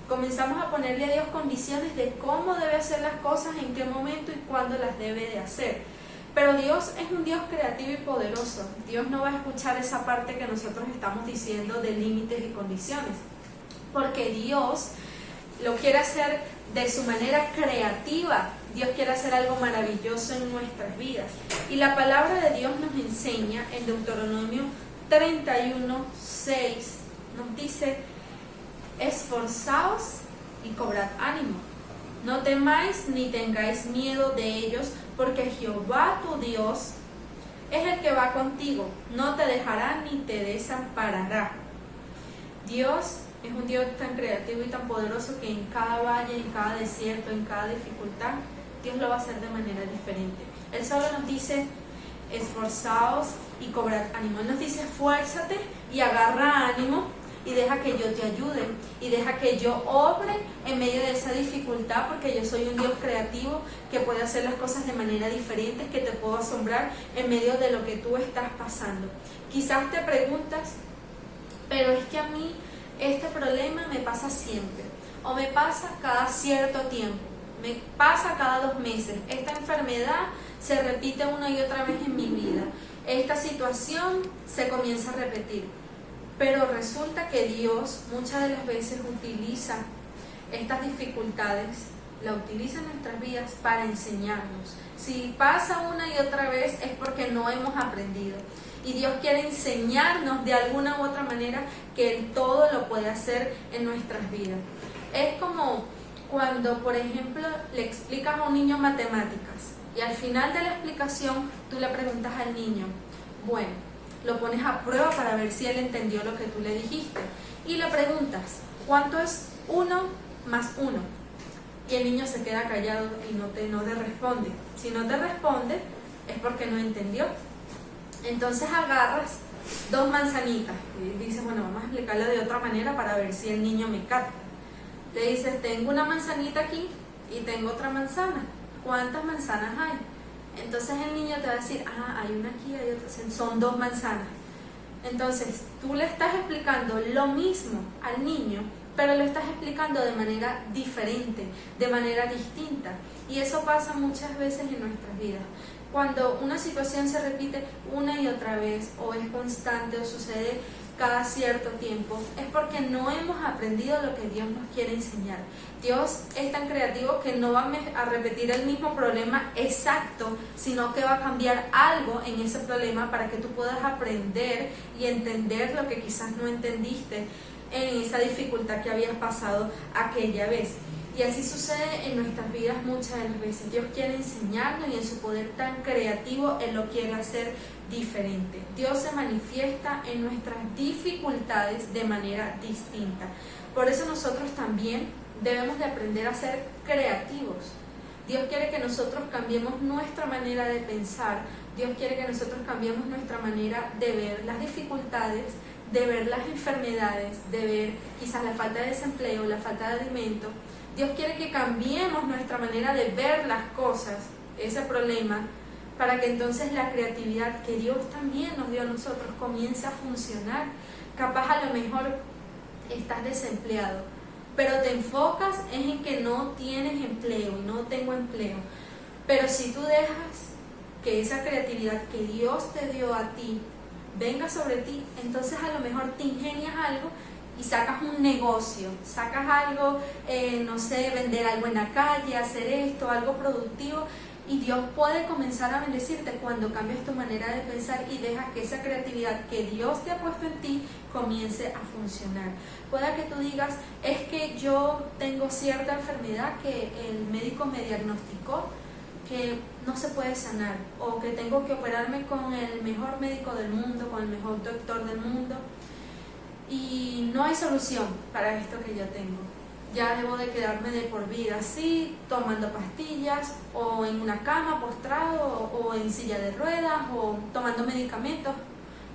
Comenzamos a ponerle a Dios condiciones de cómo debe hacer las cosas, en qué momento y cuándo las debe de hacer. Pero Dios es un Dios creativo y poderoso. Dios no va a escuchar esa parte que nosotros estamos diciendo de límites y condiciones, porque Dios lo quiere hacer de su manera creativa. Dios quiere hacer algo maravilloso en nuestras vidas. Y la palabra de Dios nos enseña en Deuteronomio 31:6, nos dice: esforzaos y cobrad ánimo, no temáis ni tengáis miedo de ellos, porque Jehová tu Dios es el que va contigo, no te dejará ni te desamparará. Dios es un Dios tan creativo y tan poderoso que en cada valle, en cada desierto, en cada dificultad, Dios lo va a hacer de manera diferente. Él solo nos dice: esforzaos y cobrad ánimo. Él nos dice: esfuérzate y agarra ánimo y deja que yo te ayude y deja que yo obre en medio de esa dificultad, porque yo soy un Dios creativo que puede hacer las cosas de manera diferente, que te puedo asombrar en medio de lo que tú estás pasando. Quizás te preguntas: pero es que a mí este problema me pasa siempre, o me pasa cada cierto tiempo, me pasa cada 2 meses, esta enfermedad se repite una y otra vez en mi vida, esta situación se comienza a repetir. Pero resulta que Dios muchas de las veces utiliza estas dificultades, la utiliza en nuestras vidas para enseñarnos. Si pasa una y otra vez es porque no hemos aprendido. Y Dios quiere enseñarnos de alguna u otra manera que Él todo lo puede hacer en nuestras vidas. Es como cuando, por ejemplo, le explicas a un niño matemáticas y al final de la explicación tú le preguntas al niño: bueno, lo pones a prueba para ver si él entendió lo que tú le dijiste y le preguntas: ¿cuánto es 1 más 1? Y el niño se queda callado y no te responde. Si no te responde es porque no entendió. Entonces agarras 2 manzanitas y dices: bueno, vamos a explicarlo de otra manera para ver si el niño me capta. Le dices: tengo una manzanita aquí y tengo otra manzana, ¿cuántas manzanas hay? Entonces el niño te va a decir: hay una aquí, hay otra, son 2 manzanas. Entonces tú le estás explicando lo mismo al niño, pero lo estás explicando de manera diferente, de manera distinta. Y eso pasa muchas veces en nuestras vidas. Cuando una situación se repite una y otra vez, o es constante, o sucede cada cierto tiempo, es porque no hemos aprendido lo que Dios nos quiere enseñar. Dios es tan creativo que no va a repetir el mismo problema exacto, sino que va a cambiar algo en ese problema para que tú puedas aprender y entender lo que quizás no entendiste en esa dificultad que habías pasado aquella vez. Y así sucede en nuestras vidas muchas de las veces. Dios quiere enseñarnos y en su poder tan creativo Él lo quiere hacer diferente. Dios se manifiesta en nuestras dificultades de manera distinta. Por eso nosotros también debemos de aprender a ser creativos. Dios quiere que nosotros cambiemos nuestra manera de pensar. Dios quiere que nosotros cambiemos nuestra manera de ver las dificultades, de ver las enfermedades, de ver quizás la falta de desempleo, la falta de alimento. Dios quiere que cambiemos nuestra manera de ver las cosas, ese problema, para que entonces la creatividad que Dios también nos dio a nosotros comience a funcionar. Capaz a lo mejor estás desempleado, pero te enfocas en que no tienes empleo y no tengo empleo. Pero si tú dejas que esa creatividad que Dios te dio a ti venga sobre ti, entonces a lo mejor te ingenias algo y sacas un negocio, sacas algo, no sé, vender algo en la calle, hacer esto, algo productivo, y Dios puede comenzar a bendecirte cuando cambias tu manera de pensar y dejas que esa creatividad que Dios te ha puesto en ti comience a funcionar. Puede que tú digas: es que yo tengo cierta enfermedad que el médico me diagnosticó que no se puede sanar, o que tengo que operarme con el mejor médico del mundo, con el mejor doctor del mundo, y no hay solución para esto que yo tengo. Ya debo de quedarme de por vida así, tomando pastillas, o en una cama postrado, o en silla de ruedas, o tomando medicamentos.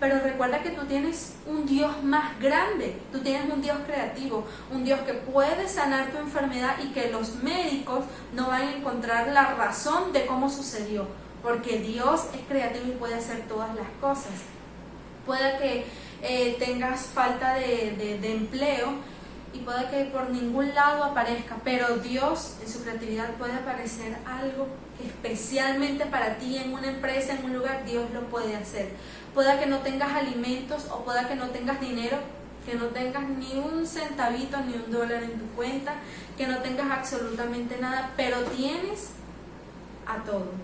Pero recuerda que tú tienes un Dios más grande, tú tienes un Dios creativo, un Dios que puede sanar tu enfermedad y que los médicos no van a encontrar la razón de cómo sucedió, porque Dios es creativo y puede hacer todas las cosas. Puede que tengas falta de empleo y puede que por ningún lado aparezca, pero Dios en su creatividad puede aparecer algo que especialmente para ti en una empresa, en un lugar, Dios lo puede hacer. Pueda que no tengas alimentos o pueda que no tengas dinero, que no tengas ni un centavito ni un dólar en tu cuenta, que no tengas absolutamente nada, pero tienes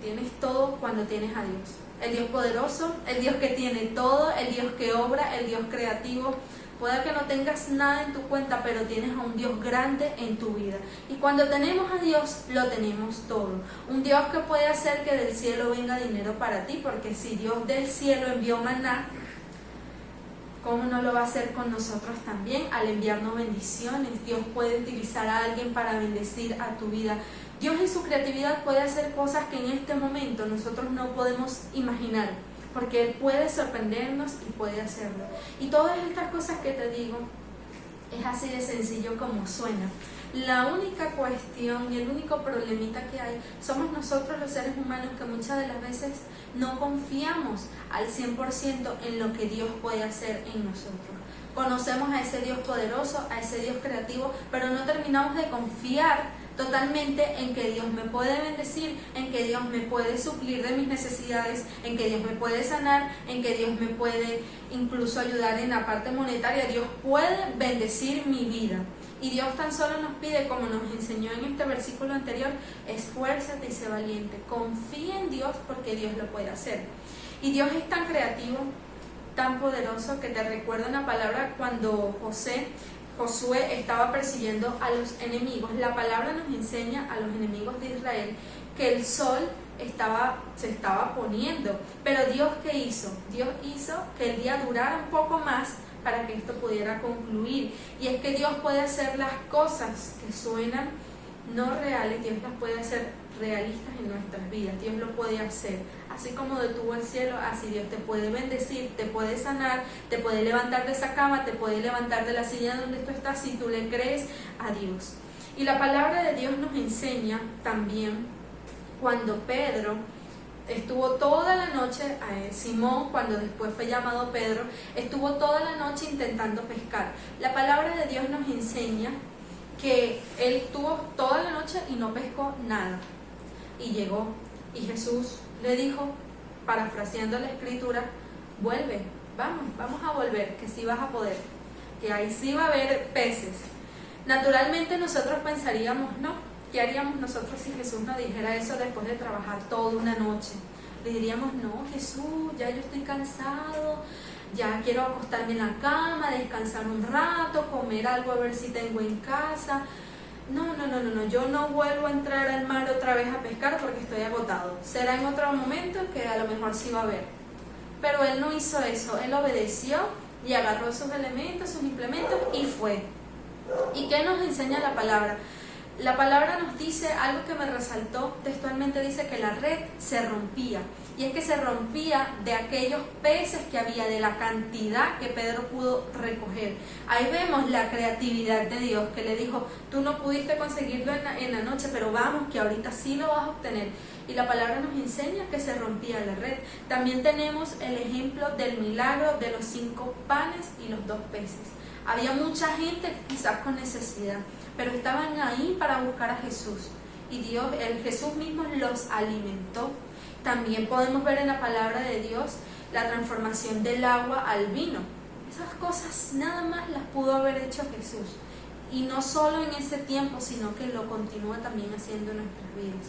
tienes todo cuando tienes a Dios. El Dios poderoso, el Dios que tiene todo, el Dios que obra, el Dios creativo. Puede que no tengas nada en tu cuenta, pero tienes a un Dios grande en tu vida. Y cuando tenemos a Dios, lo tenemos todo. Un Dios que puede hacer que del cielo venga dinero para ti, porque si Dios del cielo envió maná, ¿cómo no lo va a hacer con nosotros también al enviarnos bendiciones? Dios puede utilizar a alguien para bendecir a tu vida. Dios en su creatividad puede hacer cosas que en este momento nosotros no podemos imaginar, porque Él puede sorprendernos y puede hacerlo. Y todas estas cosas que te digo es así de sencillo como suena. La única cuestión y el único problemita que hay somos nosotros los seres humanos, que muchas de las veces no confiamos al 100% en lo que Dios puede hacer en nosotros. Conocemos a ese Dios poderoso, a ese Dios creativo, pero no terminamos de confiar totalmente en que Dios me puede bendecir, en que Dios me puede suplir de mis necesidades, en que Dios me puede sanar, en que Dios me puede incluso ayudar en la parte monetaria. Dios puede bendecir mi vida. Y Dios tan solo nos pide, como nos enseñó en este versículo anterior, esfuérzate y sé valiente. Confía en Dios porque Dios lo puede hacer. Y Dios es tan creativo, tan poderoso, que te recuerda una palabra cuando Josué estaba persiguiendo a los enemigos. La palabra nos enseña a los enemigos de Israel que el sol se estaba poniendo. Pero Dios, ¿qué hizo? Dios hizo que el día durara un poco más para que esto pudiera concluir. Y es que Dios puede hacer las cosas que suenan no reales, Dios las puede hacer realistas en nuestras vidas. Dios lo puede hacer. Así como detuvo el cielo, así Dios te puede bendecir, te puede sanar, te puede levantar de esa cama, te puede levantar de la silla donde tú estás si tú le crees a Dios. Y la palabra de Dios nos enseña también cuando Pedro estuvo toda la noche, Simón, cuando después fue llamado Pedro, estuvo toda la noche intentando pescar. La palabra de Dios nos enseña que él estuvo toda la noche y no pescó nada. Y llegó, y Jesús le dijo, parafraseando la escritura, vuelve, vamos a volver, que sí vas a poder, que ahí sí va a haber peces. Naturalmente nosotros pensaríamos, no, ¿qué haríamos nosotros si Jesús nos dijera eso después de trabajar toda una noche? Le diríamos, no, Jesús, ya yo estoy cansado, ya quiero acostarme en la cama, descansar un rato, comer algo a ver si tengo en casa. No, yo no vuelvo a entrar al mar otra vez a pescar porque estoy agotado. Será en otro momento que a lo mejor sí va a haber. Pero él no hizo eso, él obedeció y agarró sus elementos, sus implementos y fue. ¿Y qué nos enseña la palabra? La palabra nos dice algo que me resaltó, textualmente dice que la red se rompía. Y es que se rompía de aquellos peces que había, de la cantidad que Pedro pudo recoger. Ahí vemos la creatividad de Dios, que le dijo, tú no pudiste conseguirlo en la noche, pero vamos, que ahorita sí lo vas a obtener. Y la palabra nos enseña que se rompía la red. También tenemos el ejemplo del milagro de los 5 panes y los 2 peces. Había mucha gente quizás con necesidad, pero estaban ahí para buscar a Jesús. Y Jesús mismo los alimentó. También podemos ver en la palabra de Dios la transformación del agua al vino. Esas cosas nada más las pudo haber hecho Jesús. Y no solo en ese tiempo, sino que lo continúa también haciendo en nuestras vidas.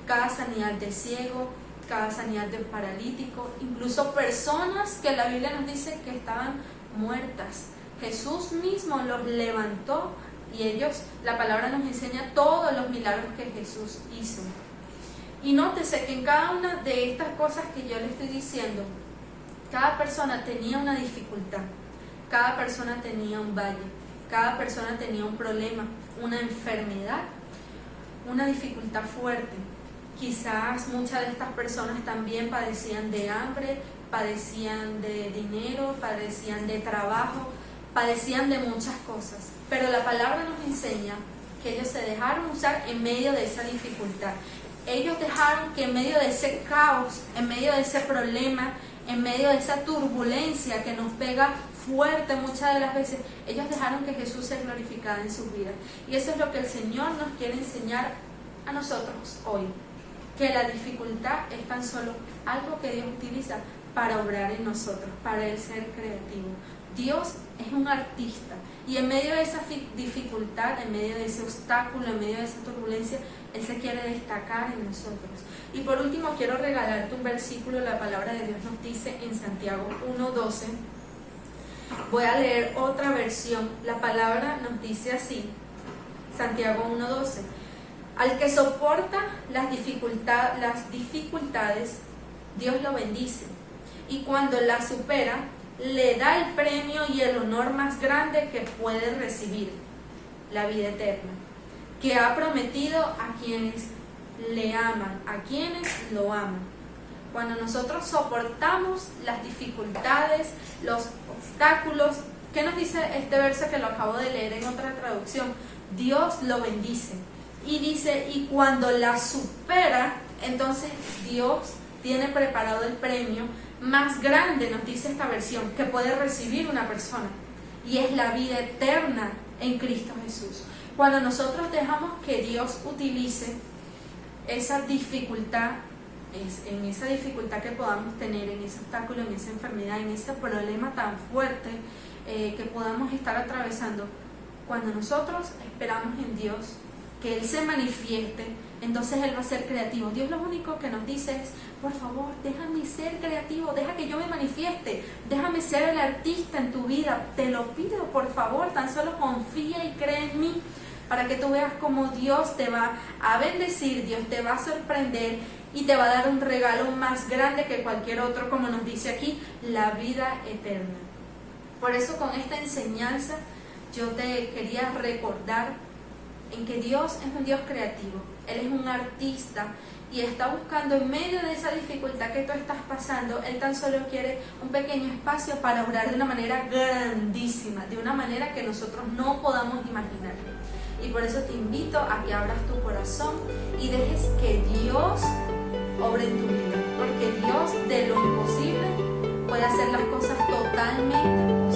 Cada sanidad de ciego, cada sanidad de paralítico, incluso personas que la Biblia nos dice que estaban muertas. Jesús mismo los levantó y la palabra nos enseña todos los milagros que Jesús hizo. Y nótese que en cada una de estas cosas que yo le estoy diciendo, cada persona tenía una dificultad, cada persona tenía un valle, cada persona tenía un problema, una enfermedad, una dificultad fuerte. Quizás muchas de estas personas también padecían de hambre, padecían de dinero, padecían de trabajo, padecían de muchas cosas. Pero la palabra nos enseña que ellos se dejaron usar en medio de esa dificultad. Ellos dejaron que en medio de ese caos, en medio de ese problema, en medio de esa turbulencia que nos pega fuerte muchas de las veces, ellos dejaron que Jesús se glorificara en sus vidas. Y eso es lo que el Señor nos quiere enseñar a nosotros hoy, que la dificultad es tan solo algo que Dios utiliza para obrar en nosotros, para el ser creativo. Dios es un artista y en medio de esa dificultad, en medio de ese obstáculo, en medio de esa turbulencia, Él se quiere destacar en nosotros. Y por último quiero regalarte un versículo. La palabra de Dios nos dice en Santiago 1:12. Voy a leer otra versión. La palabra nos dice así, Santiago 1:12: al que soporta las dificultades, Dios lo bendice, y cuando las supera, le da el premio y el honor más grande que puede recibir, la vida eterna, que ha prometido a quienes le aman, a quienes lo aman. Cuando nosotros soportamos las dificultades, los obstáculos, ¿qué nos dice este verso que lo acabo de leer en otra traducción? Dios lo bendice. Y dice, y cuando la supera, entonces Dios tiene preparado el premio más grande, nos dice esta versión, que puede recibir una persona, y es la vida eterna en Cristo Jesús. Cuando nosotros dejamos que Dios utilice esa dificultad, en esa dificultad que podamos tener, en ese obstáculo, en esa enfermedad, en ese problema tan fuerte que podamos estar atravesando, cuando nosotros esperamos en Dios que Él se manifieste, entonces Él va a ser creativo. Dios lo único que nos dice es, por favor, déjame ser creativo, deja que yo me manifieste, déjame ser el artista en tu vida, te lo pido, por favor, tan solo confía y cree en mí, para que tú veas cómo Dios te va a bendecir, Dios te va a sorprender y te va a dar un regalo más grande que cualquier otro, como nos dice aquí, la vida eterna. Por eso con esta enseñanza yo te quería recordar en que Dios es un Dios creativo, Él es un artista y está buscando en medio de esa dificultad que tú estás pasando, Él tan solo quiere un pequeño espacio para obrar de una manera grandísima, de una manera que nosotros no podamos imaginar. Y por eso te invito a que abras tu corazón y dejes que Dios obre en tu vida, porque Dios de lo imposible puede hacer las cosas totalmente